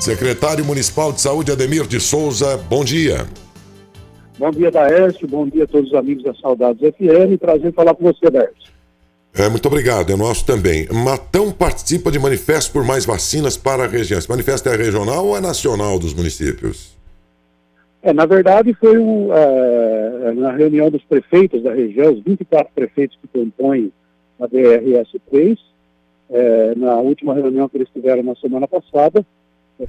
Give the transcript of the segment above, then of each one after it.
Secretário Municipal de Saúde, Ademir de Souza, bom dia. Bom dia, Daércio. Bom dia a todos os amigos da Saudades FM. Prazer falar com você, Daércio. Muito obrigado, é nosso também. Matão participa de manifesto por mais vacinas para a região. Esse manifesto é regional ou é nacional dos municípios? Na verdade, foi na reunião dos prefeitos da região, os 24 prefeitos que compõem a DRS3, na última reunião que eles tiveram na semana passada,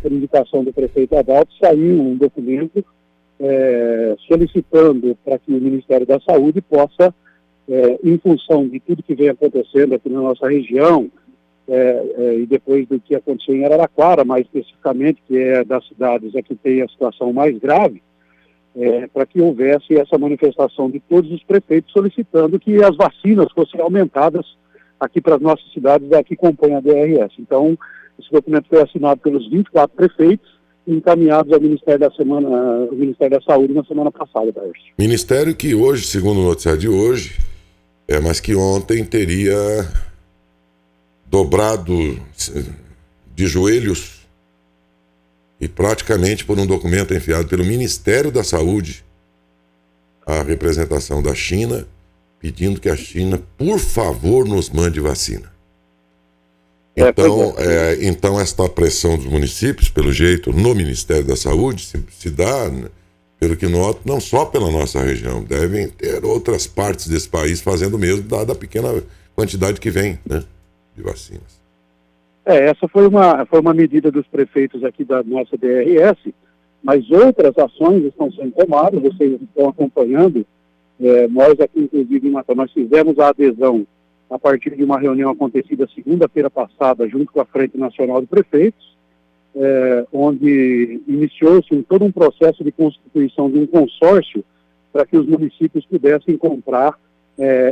por indicação do prefeito Adalto, saiu um documento solicitando para que o Ministério da Saúde possa, em função de tudo que vem acontecendo aqui na nossa região, e depois do que aconteceu em Araraquara, mais especificamente, que é das cidades que tem a situação mais grave, para que houvesse essa manifestação de todos os prefeitos solicitando que as vacinas fossem aumentadas aqui para as nossas cidades que compõem a DRS. Então, esse documento foi assinado pelos 24 prefeitos e encaminhados ao Ministério da Saúde na semana passada, Daércio. Ministério que hoje, segundo o noticiário de hoje, mas que ontem teria dobrado de joelhos e praticamente por um documento enviado pelo Ministério da Saúde a representação da China, pedindo que a China, por favor, nos mande vacina. Então esta pressão dos municípios, pelo jeito, no Ministério da Saúde, se dá, pelo que noto, não só pela nossa região, devem ter outras partes desse país fazendo o mesmo, dada a pequena quantidade que vem, né, de vacinas. Essa foi uma medida dos prefeitos aqui da nossa DRS, mas outras ações estão sendo tomadas, vocês estão acompanhando. Nós aqui, inclusive, em Matão, nós fizemos a adesão a partir de uma reunião acontecida segunda-feira passada, junto com a Frente Nacional de Prefeitos, onde iniciou-se todo um processo de constituição de um consórcio para que os municípios pudessem comprar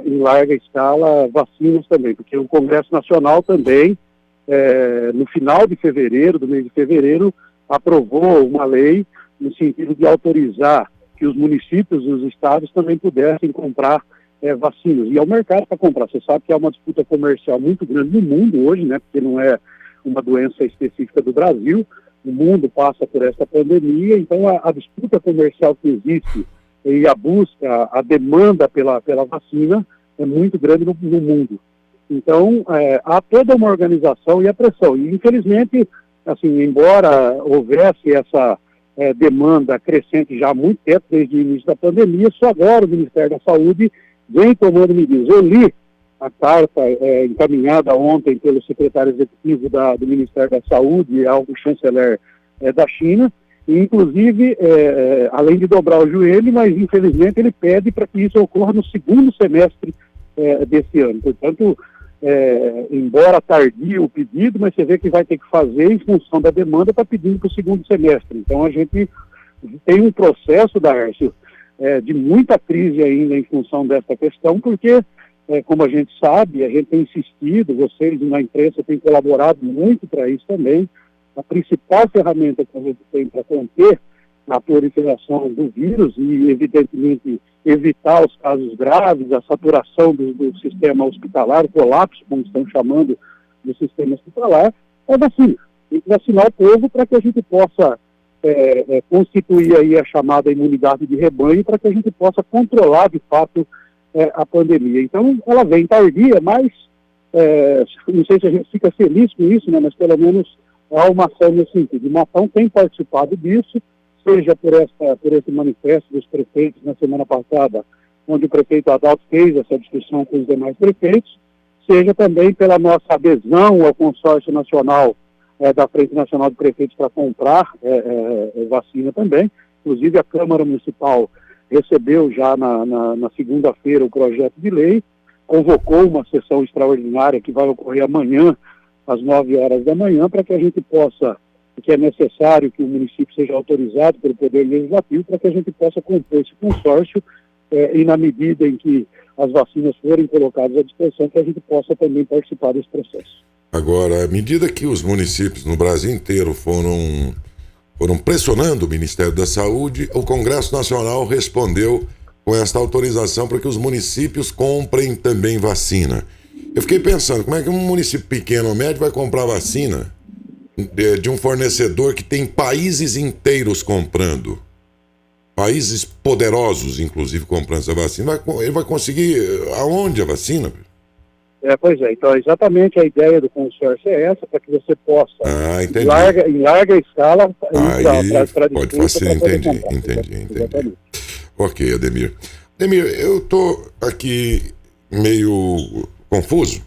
em larga escala vacinas também, porque o Congresso Nacional também, no final de fevereiro, do mês de fevereiro, aprovou uma lei no sentido de autorizar que os municípios e os estados também pudessem comprar vacinas. E é o mercado para comprar. Você sabe que há uma disputa comercial muito grande no mundo hoje, né? Porque não é uma doença específica do Brasil. O mundo passa por essa pandemia, então a disputa comercial que existe e a busca, a demanda pela vacina é muito grande no mundo. Então, há toda uma organização e a pressão. E, infelizmente, assim, embora houvesse essa demanda crescente já há muito tempo, desde o início da pandemia, só agora o Ministério da Saúde vem tomando medidas. Eu li a carta encaminhada ontem pelo secretário executivo do Ministério da Saúde ao chanceler da China, e inclusive, além de dobrar o joelho, mas infelizmente ele pede para que isso ocorra no segundo semestre desse ano. Portanto, embora tardio o pedido, mas você vê que vai ter que fazer em função da demanda, está pedindo para o segundo semestre. Então a gente tem um processo, Daércio, de muita crise ainda em função dessa questão, porque, como a gente sabe, a gente tem insistido, vocês na imprensa têm colaborado muito para isso também. A principal ferramenta que a gente tem para conter a proliferação do vírus e, evidentemente, evitar os casos graves, a saturação do sistema hospitalar, o colapso, como estão chamando, do sistema hospitalar, é vacina. Tem que vacinar o povo para que a gente possa constituir aí a chamada imunidade de rebanho, para que a gente possa controlar, de fato, a pandemia. Então, ela vem tardia, mas não sei se a gente fica feliz com isso, né, mas pelo menos há uma ação nesse sentido. O Matão tem participado disso, seja por esse manifesto dos prefeitos na semana passada, onde o prefeito Adalto fez essa discussão com os demais prefeitos, seja também pela nossa adesão ao consórcio nacional da Frente Nacional de Prefeitos para comprar vacina também. Inclusive, a Câmara Municipal recebeu já na segunda-feira o projeto de lei, convocou uma sessão extraordinária que vai ocorrer amanhã, às 9 horas da manhã, para que a gente possa, que é necessário que o município seja autorizado pelo Poder Legislativo, para que a gente possa compor esse consórcio e, na medida em que as vacinas forem colocadas à disposição, que a gente possa também participar desse processo. Agora, à medida que os municípios no Brasil inteiro foram pressionando o Ministério da Saúde, o Congresso Nacional respondeu com esta autorização para que os municípios comprem também vacina. Eu fiquei pensando, como é que um município pequeno ou médio vai comprar vacina de um fornecedor que tem países inteiros comprando, países poderosos, inclusive, comprando essa vacina, ele vai conseguir aonde a vacina? Pois é, então exatamente a ideia do consórcio é essa, para que você possa, em larga escala, ir para pode fazer, entendi. Ok, Ademir. Ademir, eu estou aqui meio confuso,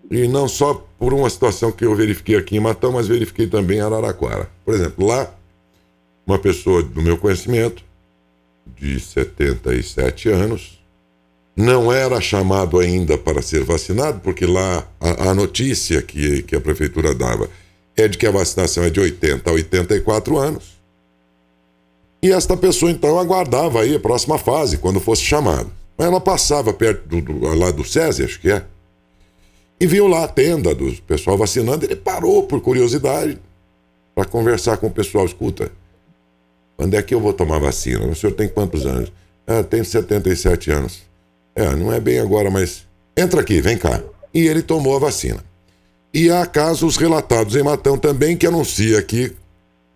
e não só por uma situação que eu verifiquei aqui em Matão, mas verifiquei também em Araraquara. Por exemplo, lá, uma pessoa do meu conhecimento, de 77 anos, não era chamado ainda para ser vacinado, porque lá a notícia que a prefeitura dava é de que a vacinação é de 80 a 84 anos. E esta pessoa, então, aguardava aí a próxima fase, quando fosse chamado. Ela passava perto lá do SESI, acho que é, e viu lá a tenda do pessoal vacinando. Ele parou por curiosidade para conversar com o pessoal. Escuta, quando é que eu vou tomar vacina? O senhor tem quantos anos? Tenho 77 anos. Não é bem agora, mas entra aqui, vem cá. E ele tomou a vacina. E há casos relatados em Matão também, que anuncia aqui,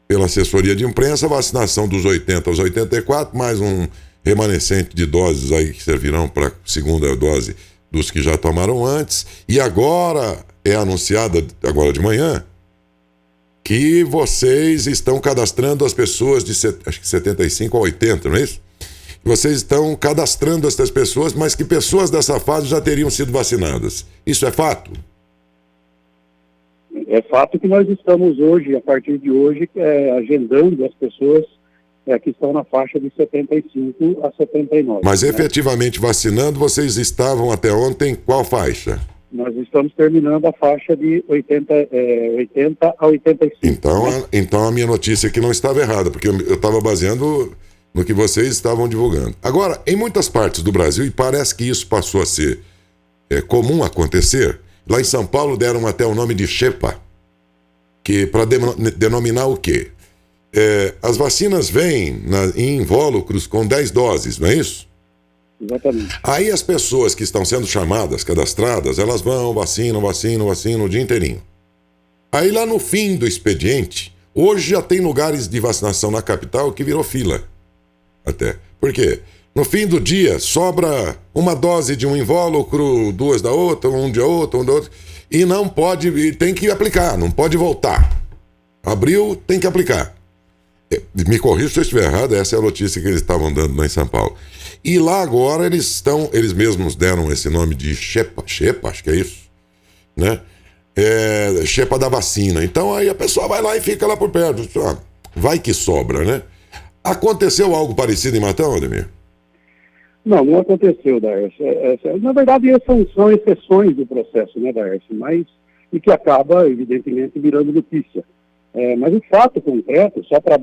pela assessoria de imprensa, a vacinação dos 80 aos 84, mais um remanescente de doses aí que servirão para segunda dose dos que já tomaram antes. E agora é anunciada, agora de manhã, que vocês estão cadastrando as pessoas de acho que 75 a 80, não é isso? Vocês estão cadastrando essas pessoas, mas que pessoas dessa fase já teriam sido vacinadas. Isso é fato? É fato que nós estamos hoje, a partir de hoje, agendando as pessoas que estão na faixa de 75 a 79. Mas efetivamente vacinando, vocês estavam até ontem qual faixa? Nós estamos terminando a faixa de 80 a 85. Então a minha notícia aqui não estava errada, porque eu estava baseando no que vocês estavam divulgando. Agora, em muitas partes do Brasil, e parece que isso passou a ser comum acontecer, lá em São Paulo deram até o nome de Xepa, que para denominar o quê? As vacinas vêm em invólucros com 10 doses, não é isso? Exatamente. Aí as pessoas que estão sendo chamadas, cadastradas, elas vão, vacinam o dia inteirinho. Aí lá no fim do expediente, hoje já tem lugares de vacinação na capital que virou fila. Até. Por quê? No fim do dia, sobra uma dose de um invólucro, 2 da outra, um de outra, um da outra, e não pode, tem que aplicar, não pode voltar. Abriu, tem que aplicar. Me corrija se eu estiver errado, essa é a notícia que eles estavam dando lá em São Paulo. E lá agora eles mesmos deram esse nome de Xepa, acho que é isso, né? Xepa da vacina. Então aí a pessoa vai lá e fica lá por perto. Vai que sobra, né? Aconteceu algo parecido em Matão, Ademir? Não aconteceu, Darcy. Na verdade, são exceções do processo, né, Darcy? E que acaba, evidentemente, virando notícia. Mas o fato concreto, só para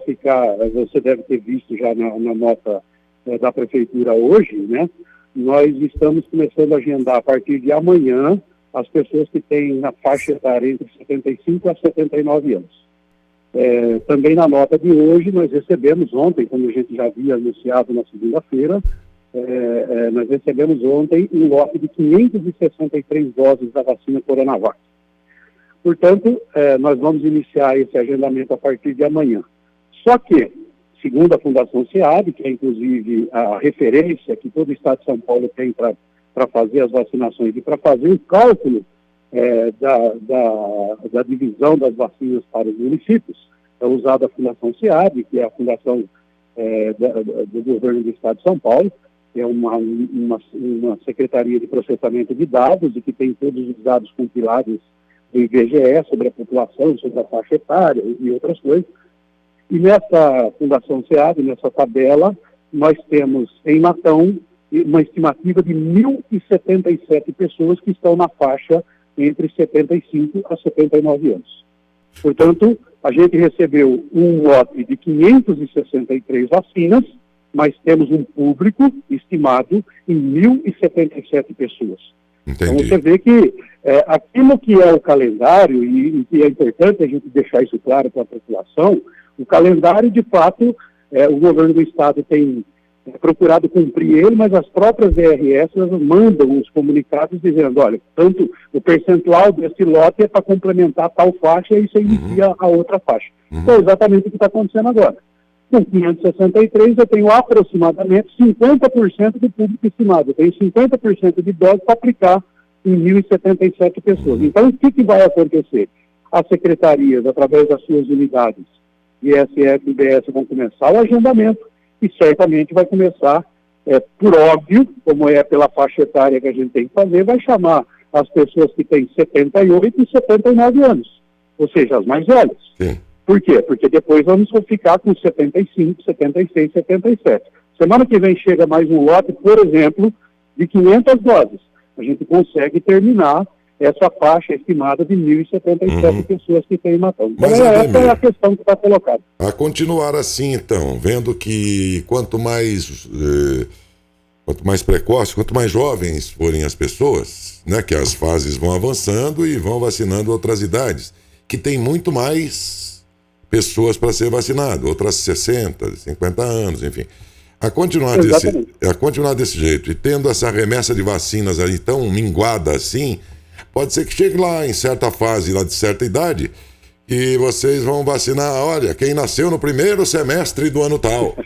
ficar, você deve ter visto já na nota da Prefeitura hoje, né? Nós estamos começando a agendar a partir de amanhã as pessoas que têm na faixa etária entre 75 a 79 anos. Também na nota de hoje, nós recebemos ontem, como a gente já havia anunciado na segunda-feira, nós recebemos ontem um lote de 563 doses da vacina Coronavac. Portanto, nós vamos iniciar esse agendamento a partir de amanhã. Só que, segundo a Fundação SEAD, que é inclusive a referência que todo o Estado de São Paulo tem para fazer as vacinações e para fazer o cálculo da divisão das vacinas para os municípios, é usada a Fundação SEAD, que é a fundação do governo do Estado de São Paulo, que é uma secretaria de processamento de dados e que tem todos os dados compilados do IBGE sobre a população, sobre a faixa etária e outras coisas. E nessa Fundação SEAD, nessa tabela, nós temos em Matão uma estimativa de 1.077 pessoas que estão na faixa entre 75 a 79 anos. Portanto, a gente recebeu um lote de 563 vacinas, mas temos um público estimado em 1.077 pessoas. Entendi. Então você vê que aquilo que é o calendário, e que é importante a gente deixar isso claro para a população, o calendário, de fato, o governo do Estado tem procurado cumprir ele, mas as próprias DRS mandam os comunicados dizendo, olha, tanto o percentual desse lote é para complementar tal faixa e você inicia a outra faixa. Então, é exatamente o que está acontecendo agora. Com 563, eu tenho aproximadamente 50% do público estimado. Eu tenho 50% de doses para aplicar em 1.077 pessoas. Então, o que vai acontecer? As secretarias, através das suas unidades, ISF e IBS, vão começar o agendamento e certamente vai começar, por óbvio, como é pela faixa etária que a gente tem que fazer, vai chamar as pessoas que têm 78 e 79 anos, ou seja, as mais velhas. Sim. Por quê? Porque depois vamos ficar com 75, 76, 77. Semana que vem chega mais um lote, por exemplo, de 500 doses. A gente consegue terminar essa faixa estimada de 1.077 pessoas que tem em Matão. Então, essa é a questão que está colocada. A continuar assim, então, vendo que quanto mais precoce, quanto mais jovens forem as pessoas, né, que as fases vão avançando e vão vacinando outras idades, que tem muito mais pessoas para ser vacinado, outras 60, 50 anos, enfim. A continuar desse jeito e tendo essa remessa de vacinas aí tão minguada assim, pode ser que chegue lá em certa fase, lá de certa idade, e vocês vão vacinar, olha, quem nasceu no primeiro semestre do ano tal.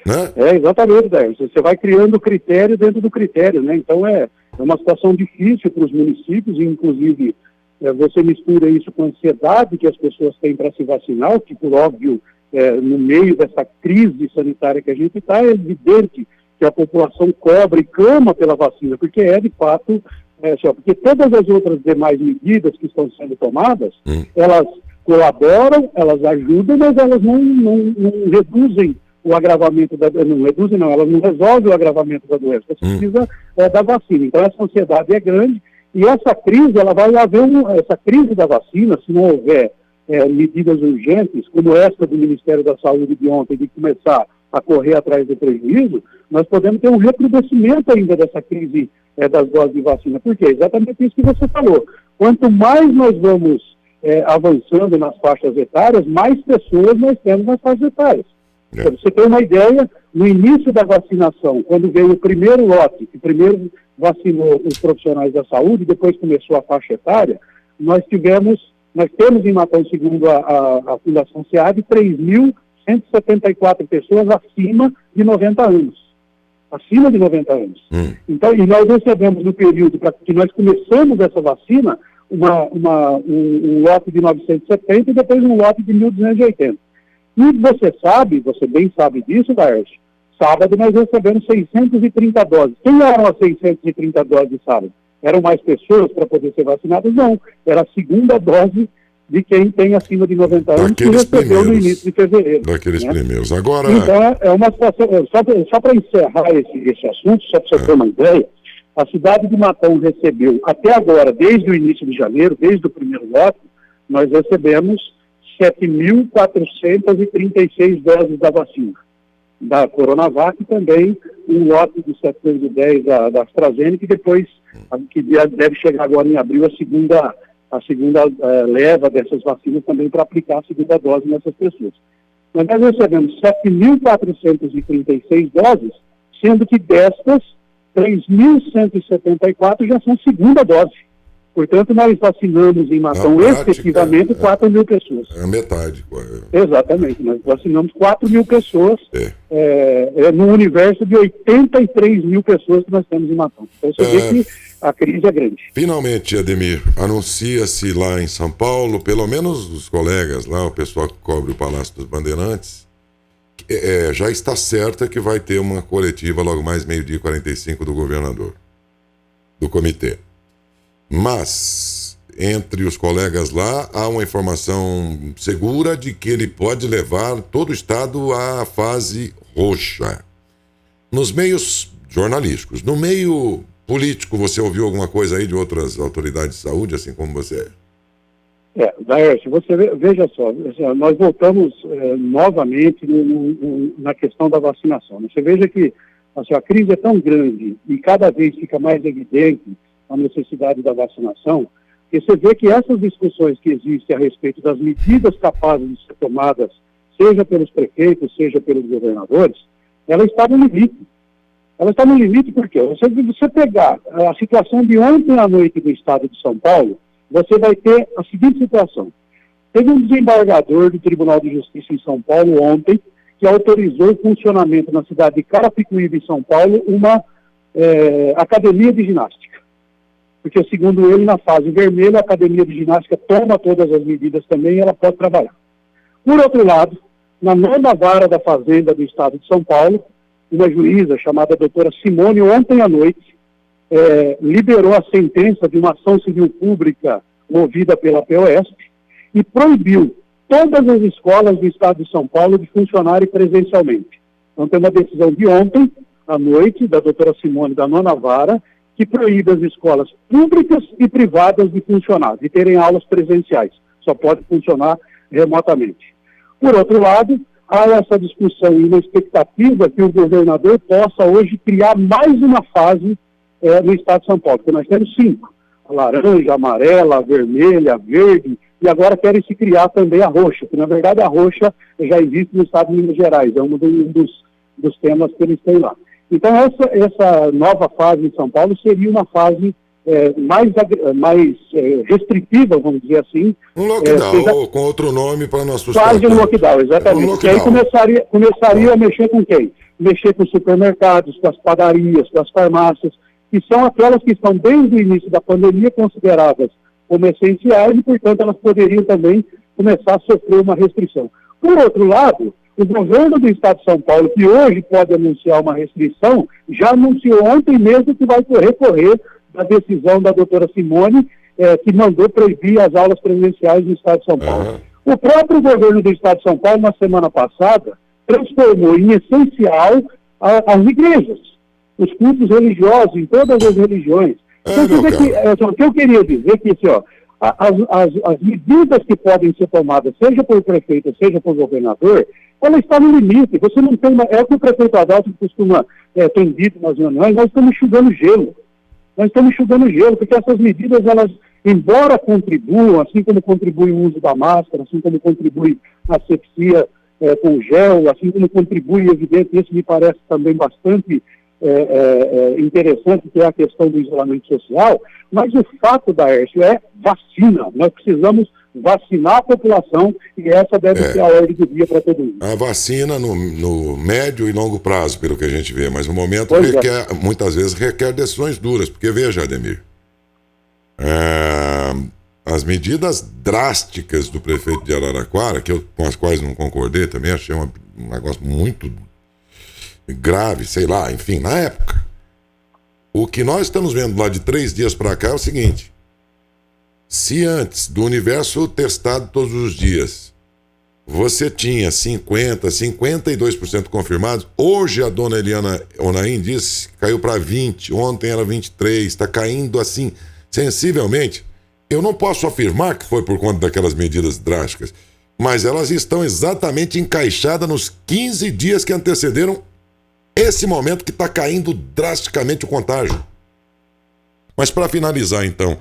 Né? Exatamente, Daí. Você vai criando critério dentro do critério, né? Então é uma situação difícil para os municípios, e inclusive você mistura isso com a ansiedade que as pessoas têm para se vacinar, que por óbvio, no meio dessa crise sanitária que a gente está, é evidente que a população cobra e clama pela vacina, porque de fato... porque todas as outras demais medidas que estão sendo tomadas, elas colaboram, elas ajudam, mas elas não reduzem o agravamento elas não resolvem o agravamento da doença. Você precisa da vacina. Então essa ansiedade é grande e essa crise, ela vai haver essa crise da vacina, se não houver medidas urgentes, como essa do Ministério da Saúde de ontem, de começar a correr atrás do prejuízo, nós podemos ter um recrudescimento ainda dessa crise das doses de vacina. Por quê? Exatamente isso que você falou. Quanto mais nós vamos avançando nas faixas etárias, mais pessoas nós temos nas faixas etárias. Para você ter uma ideia, no início da vacinação, quando veio o primeiro lote, que primeiro vacinou os profissionais da saúde, depois começou a faixa etária, nós temos em Matão, segundo a Fundação SEAD, 3.174 pessoas acima de 90 anos. Acima de 90 anos. Então, e nós recebemos no período para que nós começamos essa vacina, um lote de 970 e depois um lote de 1.280. E você bem sabe disso, Laércio, sábado nós recebemos 630 doses. Quem eram as 630 doses de sábado? Eram mais pessoas para poder ser vacinadas? Não. Era a segunda dose de quem tem acima de 90 anos que recebeu no início de fevereiro. Daqueles primeiros. Agora... Então, é uma situação... Só para encerrar esse assunto, só para você ter uma ideia, a cidade de Matão recebeu, até agora, desde o início de janeiro, desde o primeiro lote, nós recebemos 7.436 doses da vacina, da Coronavac, e também um lote de 710 da AstraZeneca, e depois, que deve chegar agora em abril, a segunda leva dessas vacinas também para aplicar a segunda dose nessas pessoas. Nós recebemos 7.436 doses, sendo que destas, 3.174 já são segunda dose. Portanto, nós vacinamos em Matão efetivamente 4.000 pessoas. É a metade. Exatamente, nós vacinamos 4.000 pessoas num universo de 83.000 pessoas que nós temos em Matão. Então você vê que a crise é grande. Finalmente, Ademir, anuncia-se lá em São Paulo, pelo menos os colegas lá, o pessoal que cobre o Palácio dos Bandeirantes, já está certa que vai ter uma coletiva logo mais 12h45 do governador, do comitê. Mas, entre os colegas lá, há uma informação segura de que ele pode levar todo o estado à fase roxa. Nos meios jornalísticos, no meio político, você ouviu alguma coisa aí de outras autoridades de saúde, assim como você? Laércio, você veja só, nós voltamos novamente na questão da vacinação. Você veja que a crise é tão grande e cada vez fica mais evidente a necessidade da vacinação, que você vê que essas discussões que existem a respeito das medidas capazes de ser tomadas, seja pelos prefeitos, seja pelos governadores, ela está no limite. Ela está no limite porque você pegar a situação de ontem à noite do estado de São Paulo, você vai ter a seguinte situação. Teve um desembargador do Tribunal de Justiça em São Paulo ontem que autorizou o funcionamento na cidade de Carapicuíba, em São Paulo, uma academia de ginástica. Porque, segundo ele, na fase vermelha, a academia de ginástica toma todas as medidas também e ela pode trabalhar. Por outro lado, na 9ª Vara da Fazenda do Estado de São Paulo, uma juíza chamada doutora Simone, ontem à noite, liberou a sentença de uma ação civil pública movida pela POSP e proibiu todas as escolas do Estado de São Paulo de funcionarem presencialmente. Então, tem uma decisão de ontem à noite, da doutora Simone, da 9ª Vara, que proíbe as escolas públicas e privadas de funcionar, de terem aulas presenciais. Só pode funcionar remotamente. Por outro lado, há essa discussão e uma expectativa que o governador possa hoje criar mais uma fase no estado de São Paulo, porque nós temos 5, a laranja, a amarela, a vermelha, a verde, e agora querem se criar também a roxa, que na verdade a roxa já existe no estado de Minas Gerais, é um dos temas que eles têm lá. Então essa nova fase em São Paulo seria uma fase mais restritiva, vamos dizer assim. Um lockdown, ou com outro nome para não assustar. Quase um lockdown, exatamente. Lockdown. E aí começaria a mexer com quem? Mexer com os supermercados, com as padarias, com as farmácias, que são aquelas que estão desde o início da pandemia consideradas como essenciais e, portanto, elas poderiam também começar a sofrer uma restrição. Por outro lado, o governo do Estado de São Paulo, que hoje pode anunciar uma restrição, já anunciou ontem mesmo que vai recorrer da decisão da doutora Simone, que mandou proibir as aulas presenciais no Estado de São Paulo. O próprio governo do Estado de São Paulo, na semana passada, transformou em essencial as igrejas, os cultos religiosos, em todas as religiões. Então, o que eu queria dizer é que as medidas que podem ser tomadas, seja pelo prefeito, seja pelo governador, ela está no limite. Você não tem é o que o prefeito Adalto costuma ter dito nas reuniões, nós estamos enxugando gelo. Nós estamos enxugando gelo, porque essas medidas, elas, embora contribuam, assim como contribui o uso da máscara, assim como contribui a asepsia com gel, assim como contribui, evidente, isso me parece também bastante interessante, que é a questão do isolamento social, mas o fato, Daércio, é vacina. Nós precisamos vacinar a população e essa deve ser a ordem do dia para todo mundo. A vacina no médio e longo prazo, pelo que a gente vê, mas no momento muitas vezes requer decisões duras, porque veja, Ademir, as medidas drásticas do prefeito de Araraquara, com as quais não concordei também, achei um negócio muito grave, sei lá, enfim, na época. O que nós estamos vendo lá de 3 dias para cá é o seguinte: se antes do universo testado todos os dias você tinha 52% confirmados, hoje a dona Eliana Onaim disse que caiu para 20, ontem era 23, está caindo assim sensivelmente. Eu não posso afirmar que foi por conta daquelas medidas drásticas, mas elas estão exatamente encaixadas nos 15 dias que antecederam esse momento que está caindo drasticamente o contágio. Mas para finalizar, então,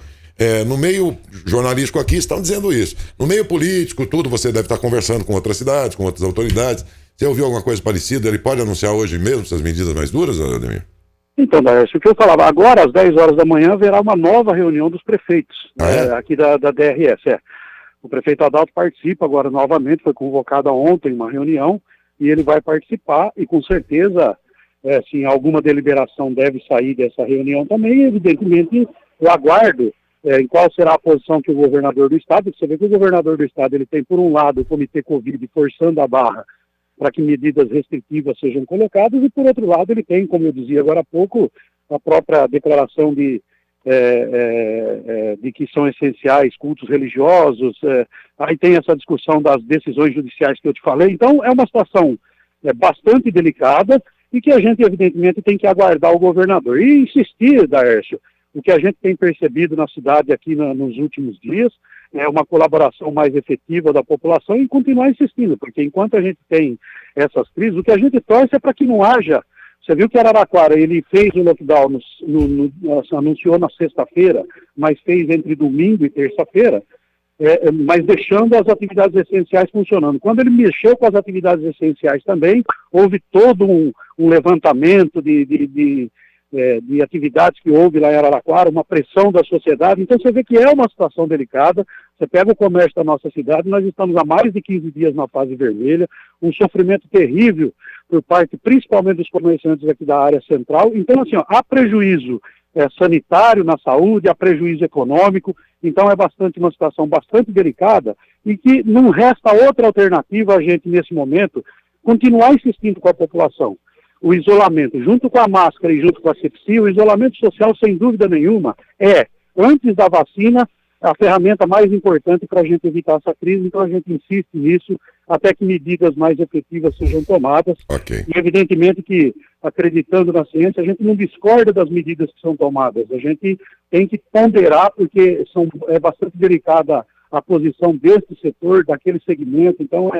no meio jornalístico aqui estão dizendo isso. No meio político, tudo, você deve estar conversando com outras cidades, com outras autoridades. Você ouviu alguma coisa parecida? Ele pode anunciar hoje mesmo essas medidas mais duras, Ademir? Então, Daércio, o que eu falava, agora às 10 horas da manhã haverá uma nova reunião dos prefeitos, aqui da DRS. O prefeito Adalto participa agora novamente, foi convocada ontem uma reunião e ele vai participar e com certeza, sim, alguma deliberação deve sair dessa reunião também. Evidentemente, eu aguardo em qual será a posição que o governador do estado, você vê que o governador do estado ele tem, por um lado, o Comitê Covid forçando a barra para que medidas restritivas sejam colocadas, e por outro lado ele tem, como eu dizia agora há pouco, a própria declaração de que são essenciais cultos religiosos, aí tem essa discussão das decisões judiciais que eu te falei. Então é uma situação bastante delicada e que a gente evidentemente tem que aguardar o governador e insistir, Daércio. O que a gente tem percebido na cidade aqui nos últimos dias é uma colaboração mais efetiva da população e continuar insistindo, porque enquanto a gente tem essas crises, o que a gente torce é para que não haja. Você viu que Araraquara, ele fez o lockdown, anunciou na sexta-feira, mas fez entre domingo e terça-feira. mas deixando as atividades essenciais funcionando. Quando ele mexeu com as atividades essenciais também, houve todo um levantamento de atividades que houve lá em Araraquara, uma pressão da sociedade. Então você vê que é uma situação delicada. Você pega o comércio da nossa cidade, nós estamos há mais de 15 dias na fase vermelha, um sofrimento terrível por parte principalmente dos comerciantes aqui da área central. Então, assim, há prejuízo sanitário na saúde, há prejuízo econômico. Então é uma situação bastante delicada e que não resta outra alternativa a gente, nesse momento, continuar insistindo com a população. O isolamento, junto com a máscara e junto com a asepsia, o isolamento social, sem dúvida nenhuma, antes da vacina, a ferramenta mais importante para a gente evitar essa crise. Então a gente insiste nisso até que medidas mais efetivas sejam tomadas. Okay. E evidentemente que, acreditando na ciência, a gente não discorda das medidas que são tomadas. A gente tem que ponderar, porque é bastante delicada a posição desse setor, daquele segmento. Então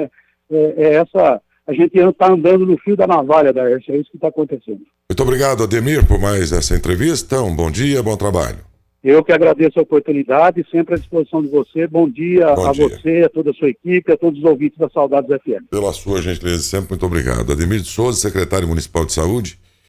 a gente está andando no fio da navalha, Daércio, é isso que está acontecendo. Muito obrigado, Ademir, por mais essa entrevista. Um bom dia, bom trabalho. Eu que agradeço a oportunidade, sempre à disposição de você. Bom dia a você, a toda a sua equipe, a todos os ouvintes da Saudades FM. Pela sua gentileza, sempre muito obrigado. Ademir de Souza, secretário municipal de saúde.